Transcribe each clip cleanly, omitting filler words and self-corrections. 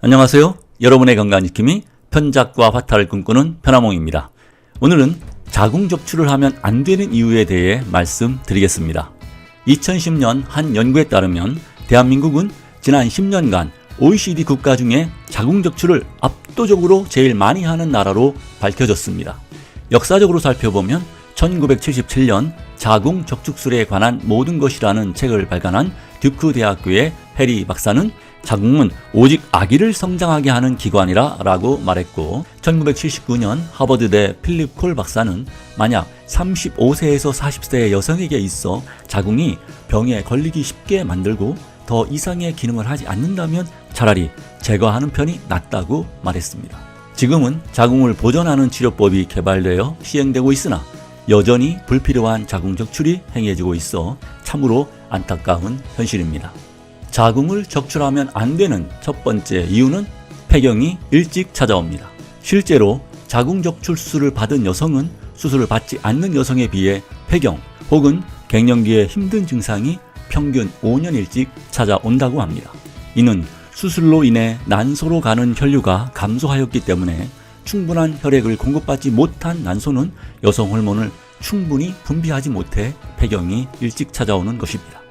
안녕하세요. 여러분의 건강지킴이 편작과 화타를 꿈꾸는 편하몽입니다. 오늘은 자궁 적출을 하면 안 되는 이유에 대해 말씀드리겠습니다. 2010년 한 연구에 따르면 대한민국은 지난 10년간 OECD 국가 중에 자궁 적출을 압도적으로 제일 많이 하는 나라로 밝혀졌습니다. 역사적으로 살펴보면 1977년 자궁 적출술에 관한 모든 것이라는 책을 발간한 듀크 대학교의 해리 박사는 자궁은 오직 아기를 성장하게 하는 기관이라 라고 말했고, 1979년 하버드대 필립 콜 박사는 만약 35세에서 40세의 여성에게 있어 자궁이 병에 걸리기 쉽게 만들고 더 이상의 기능을 하지 않는다면 차라리 제거하는 편이 낫다고 말했습니다. 지금은 자궁을 보존하는 치료법이 개발되어 시행되고 있으나 여전히 불필요한 자궁 적출이 행해지고 있어 참으로 안타까운 현실입니다. 자궁을 적출하면 안 되는 첫 번째 이유는 폐경이 일찍 찾아옵니다. 실제로 자궁 적출 수술을 받은 여성은 수술을 받지 않는 여성에 비해 폐경 혹은 갱년기의 힘든 증상이 평균 5년 일찍 찾아온다고 합니다. 이는 수술로 인해 난소로 가는 혈류가 감소하였기 때문에 충분한 혈액을 공급받지 못한 난소는 여성 호르몬을 충분히 분비하지 못해 폐경이 일찍 찾아오는 것입니다.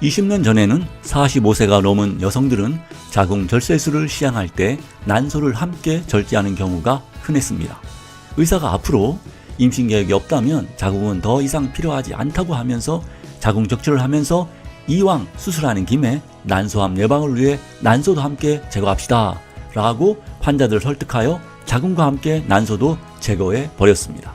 20년 전에는 45세가 넘은 여성들은 자궁 절세술을 시행할 때 난소를 함께 절제하는 경우가 흔했습니다. 의사가 앞으로 임신 계획이 없다면 자궁은 더 이상 필요하지 않다고 하면서 자궁 적출을 하면서 이왕 수술하는 김에 난소암 예방을 위해 난소도 함께 제거합시다 라고 환자들을 설득하여 자궁과 함께 난소도 제거해 버렸습니다.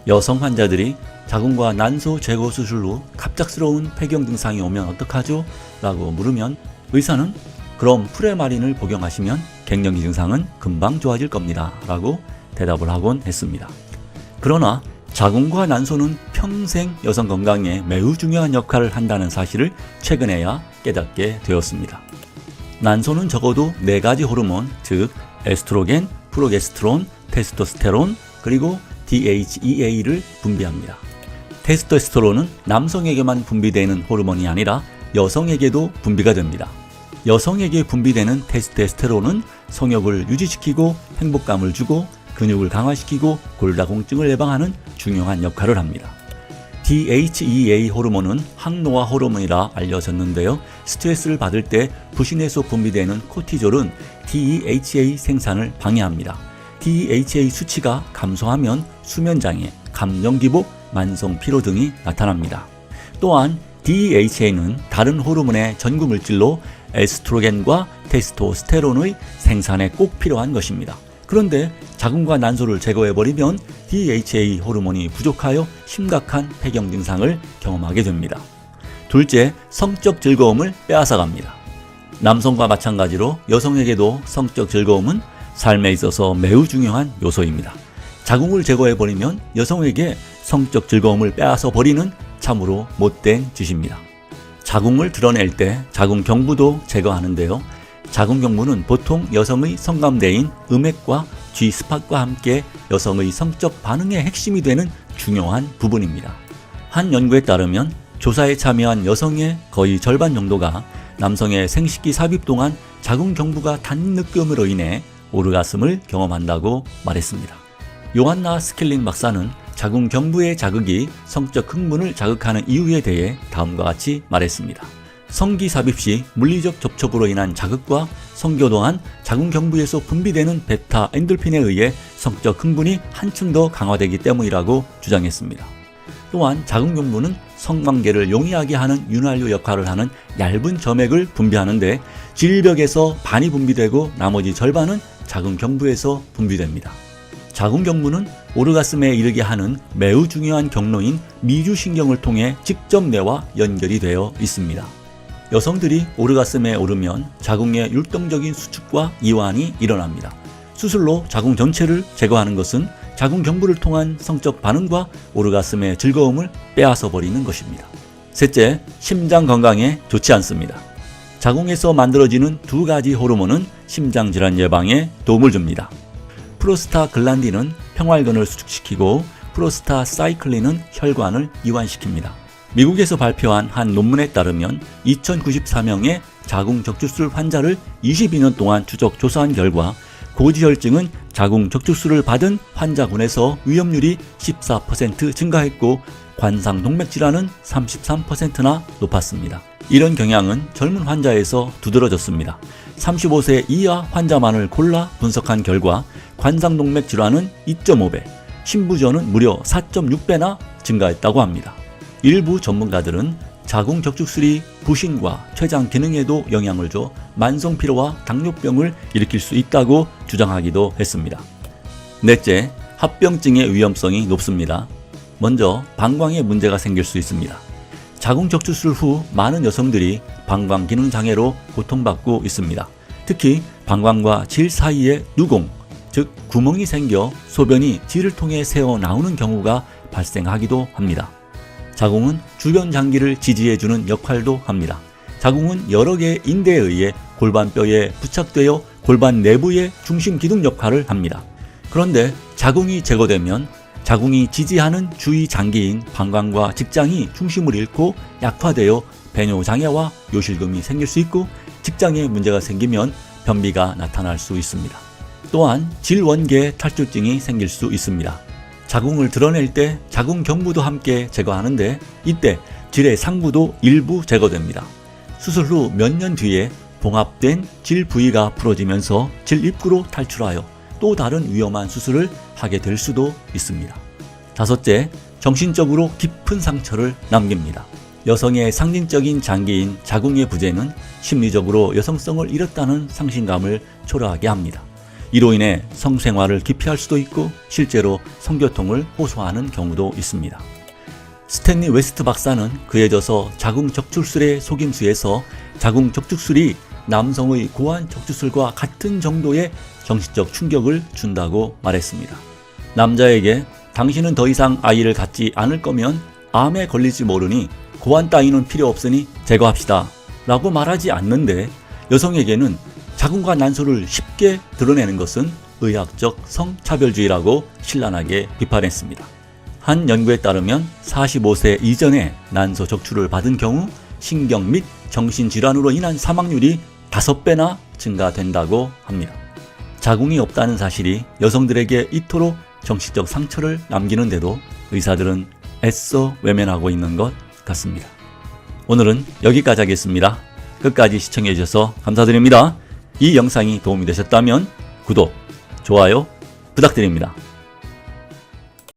여성 환자들이 자궁과 난소 제거 수술 후 갑작스러운 폐경 증상이 오면 어떡하죠? 라고 물으면 의사는 그럼 프레마린을 복용하시면 갱년기 증상은 금방 좋아질 겁니다 라고 대답을 하곤 했습니다. 그러나 자궁과 난소는 평생 여성 건강에 매우 중요한 역할을 한다는 사실을 최근에야 깨닫게 되었습니다. 난소는 적어도 4가지 호르몬, 즉 에스트로겐, 프로게스테론, 테스토스테론, 그리고 DHEA를 분비합니다. 테스토스테론은 남성에게만 분비되는 호르몬이 아니라 여성에게도 분비가 됩니다. 여성에게 분비되는 테스토스테론은 성욕을 유지시키고 행복감을 주고 근육을 강화시키고 골다공증을 예방하는 중요한 역할을 합니다. DHEA 호르몬은 항노화 호르몬이라 알려졌는데요. 스트레스를 받을 때 부신에서 분비되는 코티졸은 DHEA 생산을 방해합니다. DHEA 수치가 감소하면 수면장애, 감정기복, 만성 피로 등이 나타납니다. 또한 DHEA는 다른 호르몬의 전구물질로 에스트로겐과 테스토스테론의 생산에 꼭 필요한 것입니다. 그런데 자궁과 난소를 제거해버리면 DHEA 호르몬이 부족하여 심각한 폐경 증상을 경험하게 됩니다. 둘째, 성적 즐거움을 빼앗아갑니다. 남성과 마찬가지로 여성에게도 성적 즐거움은 삶에 있어서 매우 중요한 요소입니다. 자궁을 제거해버리면 여성에게 성적 즐거움을 빼앗아 버리는 참으로 못된 짓입니다. 자궁을 드러낼 때 자궁 경부도 제거하는데요. 자궁 경부는 보통 여성의 성감대인 음액과 G스팟과 함께 여성의 성적 반응의 핵심이 되는 중요한 부분입니다. 한 연구에 따르면 조사에 참여한 여성의 거의 절반 정도가 남성의 생식기 삽입 동안 자궁 경부가 닿는 느낌으로 인해 오르가슴을 경험한다고 말했습니다. 요한나 스킬링 박사는 자궁 경부의 자극이 성적 흥분을 자극하는 이유에 대해 다음과 같이 말했습니다. 성기 삽입 시 물리적 접촉으로 인한 자극과 성교동안 자궁 경부에서 분비되는 베타 엔돌핀에 의해 성적 흥분이 한층 더 강화되기 때문이라고 주장했습니다. 또한 자궁 경부는 성관계를 용이하게 하는 윤활유 역할을 하는 얇은 점액을 분비하는데 질벽에서 반이 분비되고 나머지 절반은 자궁 경부에서 분비됩니다. 자궁 경부는 오르가슴에 이르게 하는 매우 중요한 경로인 미주신경을 통해 직접 뇌와 연결이 되어 있습니다. 여성들이 오르가슴에 오르면 자궁의 율동적인 수축과 이완이 일어납니다. 수술로 자궁 전체를 제거하는 것은 자궁 경부를 통한 성적 반응과 오르가슴의 즐거움을 빼앗아 버리는 것입니다. 셋째, 심장 건강에 좋지 않습니다. 자궁에서 만들어지는 2가지 호르몬은 심장질환 예방에 도움을 줍니다. 프로스타글란딘은 평활근을 수축시키고 프로스타사이클린은 혈관을 이완시킵니다. 미국에서 발표한 한 논문에 따르면 2094명의 자궁적출술 환자를 22년 동안 추적 조사한 결과 고지혈증은 자궁적출술을 받은 환자군에서 위험률이 14% 증가했고 관상동맥질환은 33%나 높았습니다. 이런 경향은 젊은 환자에서 두드러졌습니다. 35세 이하 환자만을 골라 분석한 결과 관상동맥 질환은 2.5배, 심부전은 무려 4.6배나 증가했다고 합니다. 일부 전문가들은 자궁적출술이 부신과 췌장 기능에도 영향을 줘 만성피로와 당뇨병을 일으킬 수 있다고 주장하기도 했습니다. 넷째, 합병증의 위험성이 높습니다. 먼저 방광에 문제가 생길 수 있습니다. 자궁적출술 후 많은 여성들이 방광 기능 장애로 고통받고 있습니다. 특히 방광과 질 사이에 누공, 즉 구멍이 생겨 소변이 질을 통해 새어 나오는 경우가 발생하기도 합니다. 자궁은 주변 장기를 지지해주는 역할도 합니다. 자궁은 여러 개의 인대에 의해 골반뼈에 부착되어 골반 내부의 중심 기둥 역할을 합니다. 그런데 자궁이 제거되면 자궁이 지지하는 주위 장기인 방광과 직장이 중심을 잃고 약화되어 배뇨 장애와 요실금이 생길 수 있고 직장에 문제가 생기면 변비가 나타날 수 있습니다. 또한 질원계 탈출증이 생길 수 있습니다. 자궁을 드러낼 때 자궁 경부도 함께 제거하는데 이때 질의 상부도 일부 제거됩니다. 수술 후 몇 년 뒤에 봉합된 질 부위가 부러지면서 질 입구로 탈출하여 또 다른 위험한 수술을 하게 될 수도 있습니다. 다섯째, 정신적으로 깊은 상처를 남깁니다. 여성의 상징적인 장기인 자궁의 부재는 심리적으로 여성성을 잃었다는 상실감을 초래하게 합니다. 이로 인해 성생활을 기피할 수도 있고 실제로 성교통을 호소하는 경우도 있습니다. 스탠리 웨스트 박사는 그에 져서 자궁적출술의 속임수에서 자궁적출술이 남성의 고환 적출술과 같은 정도의 정신적 충격을 준다고 말했습니다. 남자에게 당신은 더 이상 아이를 갖지 않을 거면 암에 걸릴지 모르니 고환 따위는 필요 없으니 제거합시다 라고 말하지 않는데 여성에게는 자궁과 난소를 쉽게 드러내는 것은 의학적 성차별주의라고 신랄하게 비판했습니다. 한 연구에 따르면 45세 이전에 난소 적출을 받은 경우 신경 및 정신질환으로 인한 사망률이 5배나 증가된다고 합니다. 자궁이 없다는 사실이 여성들에게 이토록 정신적 상처를 남기는데도 의사들은 애써 외면하고 있는 것 같습니다. 오늘은 여기까지 하겠습니다. 끝까지 시청해 주셔서 감사드립니다. 이 영상이 도움이 되셨다면 구독, 좋아요 부탁드립니다.